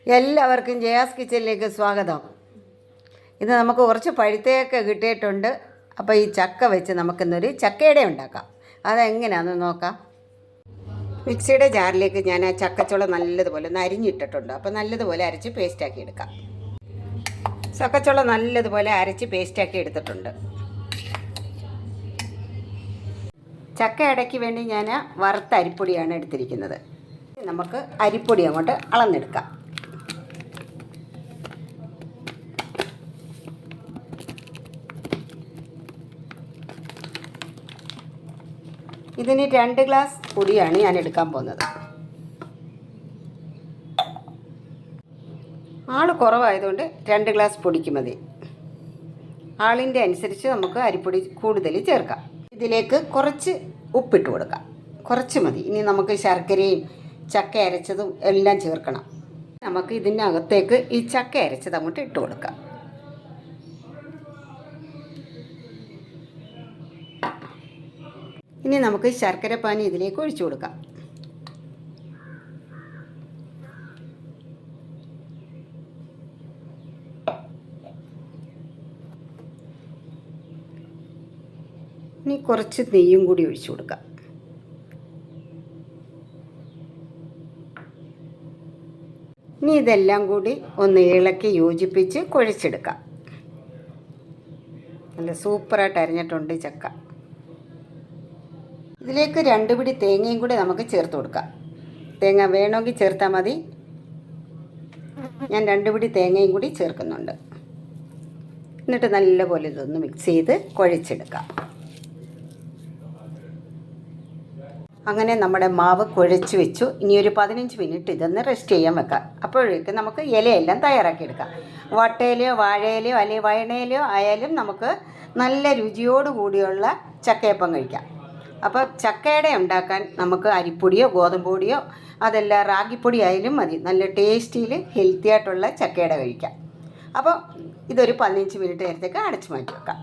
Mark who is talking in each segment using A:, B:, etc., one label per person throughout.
A: എല്ലാവർക്കും ജയാസ് കിച്ചണിലേക്ക് സ്വാഗതം. ഇന്ന് നമുക്ക് കുറച്ച് പഴുത്തയൊക്കെ കിട്ടിയിട്ടുണ്ട്. അപ്പോൾ ഈ ചക്ക വെച്ച് നമുക്കിന്നൊരു ചക്കയുടെ ഉണ്ടാക്കാം. അതെങ്ങനെയാണെന്ന് നോക്കാം. മിക്സിയുടെ ജാറിലേക്ക് ഞാൻ ആ ചക്കച്ചുള നല്ലതുപോലെ ഒന്ന് അരിഞ്ഞിട്ടിട്ടുണ്ട്. അപ്പോൾ നല്ലതുപോലെ അരച്ച് പേസ്റ്റാക്കി എടുക്കാം. ചക്കച്ചുള നല്ലതുപോലെ അരച്ച് പേസ്റ്റാക്കി എടുത്തിട്ടുണ്ട്. ചക്ക അടയ്ക്ക് വേണ്ടി ഞാൻ വറുത്ത അരിപ്പൊടിയാണ് എടുത്തിരിക്കുന്നത്. നമുക്ക് അരിപ്പൊടി അങ്ങോട്ട് അളന്നെടുക്കാം. ഇതിന് 2 ഗ്ലാസ് പൊടിയാണ് ഞാൻ എടുക്കാൻ പോകുന്നത്. ആൾ കുറവായതുകൊണ്ട് 2 ഗ്ലാസ് പൊടിക്ക് മതി. ആളിൻ്റെ അനുസരിച്ച് നമുക്ക് അരിപ്പൊടി കൂടുതൽ ചേർക്കാം. ഇതിലേക്ക് കുറച്ച് ഉപ്പിട്ട് കൊടുക്കാം. കുറച്ച് മതി. ഇനി നമുക്ക് ശർക്കരയും ചക്ക അരച്ചതും എല്ലാം ചേർക്കണം. നമുക്ക് ഇതിനകത്തേക്ക് ഈ ചക്ക അരച്ചത് അങ്ങോട്ട് ഇട്ട് കൊടുക്കാം. ഇനി നമുക്ക് ശർക്കര പാനി ഇതിലേക്ക് ഒഴിച്ചു കൊടുക്കാം. ഇനി കുറച്ച് നെയ്യും കൂടി ഒഴിച്ചു കൊടുക്കാം. ഇനി ഇതെല്ലാം കൂടി ഒന്ന് ഇളക്കി യോജിപ്പിച്ച് കുഴച്ചെടുക്കാം. നല്ല സൂപ്പറായിട്ട് അരിഞ്ഞിട്ടുണ്ട് ചക്ക. ഇതിലേക്ക് 2 പിടി തേങ്ങയും കൂടി നമുക്ക് ചേർത്ത് കൊടുക്കാം. തേങ്ങ വേണമെങ്കിൽ ചേർത്താൽ മതി. ഞാൻ 2 പിടി തേങ്ങയും കൂടി ചേർക്കുന്നുണ്ട്. എന്നിട്ട് നല്ലപോലെ ഇതൊന്ന് മിക്സ് ചെയ്ത് കുഴച്ചെടുക്കാം. അങ്ങനെ നമ്മുടെ മാവ് കുഴച്ച് വെച്ചു. ഇനി ഒരു 15 മിനിറ്റ് ഇതൊന്ന് റെസ്റ്റ് ചെയ്യാൻ വെക്കാം. അപ്പോഴേക്ക് നമുക്ക് ഇലയെല്ലാം തയ്യാറാക്കിയെടുക്കാം. വട്ടയിലയോ വാഴയിലയോ അല്ലെങ്കിൽ വയണയിലയോ ആയാലും നമുക്ക് നല്ല രുചിയോട് കൂടിയുള്ള ചക്കയപ്പം കഴിക്കാം. അപ്പോൾ ചക്കയുടെ ഉണ്ടാക്കാൻ നമുക്ക് അരിപ്പൊടിയോ ഗോതമ്പ് പൊടിയോ അതല്ല റാഗിപ്പൊടി ആയാലും മതി. നല്ല ടേസ്റ്റിയിൽ ഹെൽത്തി ആയിട്ടുള്ള ചക്കയുടെ കഴിക്കാം. അപ്പോൾ ഇതൊരു 15 മിനിറ്റ് നേരത്തേക്ക് അടച്ചു മാറ്റി വെക്കാം.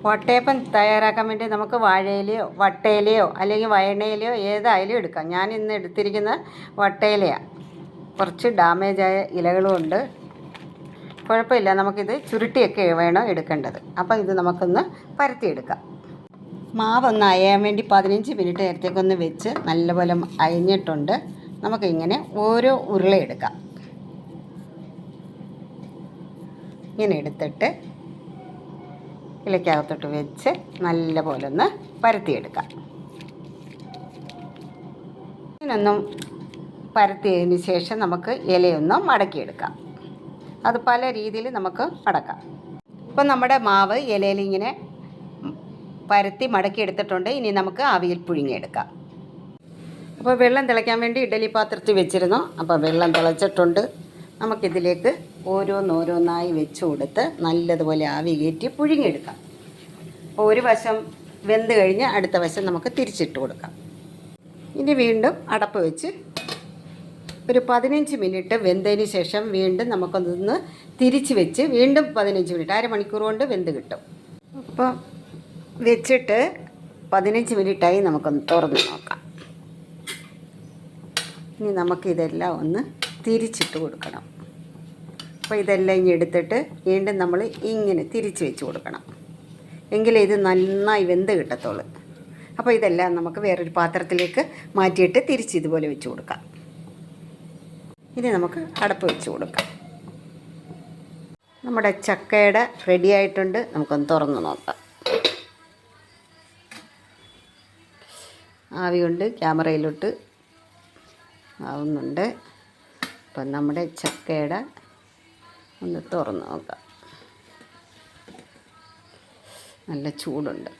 A: വട്ടയപ്പം തയ്യാറാക്കാൻ വേണ്ടി നമുക്ക് വാഴയിലയോ വട്ടയിലയോ അല്ലെങ്കിൽ വയണയിലയോ ഏതായാലും എടുക്കാം. ഞാൻ ഇന്ന് എടുത്തിരിക്കുന്നത് വട്ടയിലയാണ്. കുറച്ച് ഡാമേജായ ഇലകളും ഉണ്ട്. കുഴപ്പമില്ല, നമുക്കിത് ചുരുട്ടിയൊക്കെ വേണം എടുക്കേണ്ടത്. അപ്പോൾ ഇത് നമുക്കൊന്ന് പരത്തിയെടുക്കാം. മാവൊന്ന് അയയാൻ വേണ്ടി 15 മിനിറ്റ് നേരത്തേക്കൊന്ന് വെച്ച് നല്ലപോലെ അയഞ്ഞിട്ടുണ്ട്. നമുക്കിങ്ങനെ ഓരോ ഉരുള എടുക്കാം. ഇങ്ങനെ എടുത്തിട്ട് ഇലയ്ക്കകത്തോട്ട് വെച്ച് നല്ലപോലെ ഒന്ന് പരത്തിയെടുക്കാം. ഇതിനൊന്നും പരത്തിയതിന് ശേഷം നമുക്ക് ഇലയൊന്ന് മടക്കിയെടുക്കാം. അത് പല രീതിയിൽ നമുക്ക് മടക്കാം. ഇപ്പം നമ്മുടെ മാവ് ഇലയിൽ ഇങ്ങനെ പരത്തി മടക്കി എടുത്തിട്ടുണ്ട്. ഇനി നമുക്ക് ആവിയിൽ പുഴുങ്ങിയെടുക്കാം. അപ്പോൾ വെള്ളം തിളയ്ക്കാൻ വേണ്ടി ഇഡ്ഡലി പാത്രത്തിൽ വെച്ചിരുന്നു. അപ്പോൾ വെള്ളം തിളച്ചിട്ടുണ്ട്. നമുക്കിതിലേക്ക് ഓരോന്നോരോന്നായി വെച്ച് കൊടുത്ത് നല്ലതുപോലെ ആവി കയറ്റി പുഴുങ്ങിയെടുക്കാം. അപ്പോൾ ഒരു വശം വെന്ത് കഴിഞ്ഞ് അടുത്ത വശം നമുക്ക് തിരിച്ചിട്ട് കൊടുക്കാം. ഇനി വീണ്ടും അടപ്പ് വെച്ച് ഒരു 15 മിനിറ്റ് വെന്തതിന് ശേഷം വീണ്ടും നമുക്കൊന്ന് തിരിച്ച് വെച്ച് വീണ്ടും 15 മിനിറ്റ് അരമണിക്കൂർ കൊണ്ട് വെന്ത് കിട്ടും. അപ്പം വെച്ചിട്ട് 15 മിനിറ്റായി. നമുക്കൊന്ന് തുറന്ന് നോക്കാം. ഇനി നമുക്കിതെല്ലാം ഒന്ന് തിരിച്ചിട്ട് കൊടുക്കണം. അപ്പോൾ ഇതെല്ലാം ഇനി എടുത്തിട്ട് വീണ്ടും നമ്മൾ ഇങ്ങനെ തിരിച്ച് വെച്ച് കൊടുക്കണം. എങ്കിലേ ഇത് നന്നായി വെന്ത് കിട്ടത്തുള്ളൂ. അപ്പോൾ ഇതെല്ലാം നമുക്ക് വേറൊരു പാത്രത്തിലേക്ക് മാറ്റിയിട്ട് തിരിച്ച് ഇതുപോലെ വെച്ച് കൊടുക്കാം. ഇനി നമുക്ക് അടപ്പ് വെച്ച് കൊടുക്കാം. നമ്മുടെ ചക്കയുടെ റെഡി ആയിട്ടുണ്ട്. നമുക്കൊന്ന് തുറന്ന് നോക്കാം. ആവി കൊണ്ട് ക്യാമറയിലോട്ട് ആവുന്നുണ്ട്. അപ്പം നമ്മുടെ ചക്കയുടെ ഒന്ന് തുറന്ന് നോക്കാം. നല്ല ചൂടുണ്ട്.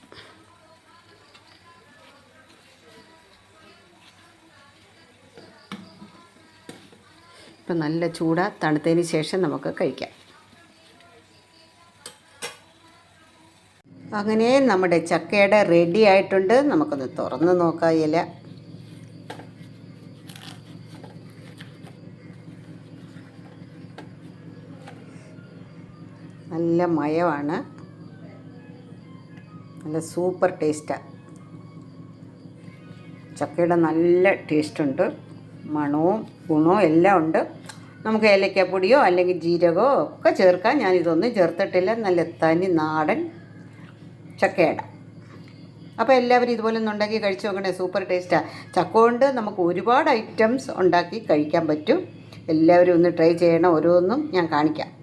A: ഇപ്പം നല്ല ചൂടാണ്. തണുത്തതിന് ശേഷം നമുക്ക് കഴിക്കാം. അങ്ങനെ നമ്മുടെ ചക്കയുടെ റെഡി ആയിട്ടുണ്ട്. നമുക്കൊന്ന് തുറന്ന് നോക്കാം ഇല. നല്ല മയമാണ്. നല്ല സൂപ്പർ ടേസ്റ്റാണ്. ചക്കയുടെ നല്ല ടേസ്റ്റുണ്ട്. മണവും ഗുണവും എല്ലാം ഉണ്ട്. നമുക്ക് ഏലക്കാപ്പൊടിയോ അല്ലെങ്കിൽ ജീരകമോ ഒക്കെ ചേർക്കാം. ഞാനിതൊന്നും ചേർത്തിട്ടില്ല. നല്ല തനി നാടൻ ചക്കയട. അപ്പോൾ എല്ലാവരും ഇതുപോലെ ഒന്ന് ഉണ്ടാക്കി കഴിച്ച് നോക്കണേ. സൂപ്പർ ടേസ്റ്റാണ്. ചക്ക കൊണ്ട് നമുക്ക് ഒരുപാട് ഐറ്റംസ് ഉണ്ടാക്കി കഴിക്കാൻ പറ്റും. എല്ലാവരും ഒന്ന് ട്രൈ ചെയ്യണം. ഓരോന്നും ഞാൻ കാണിക്കാം.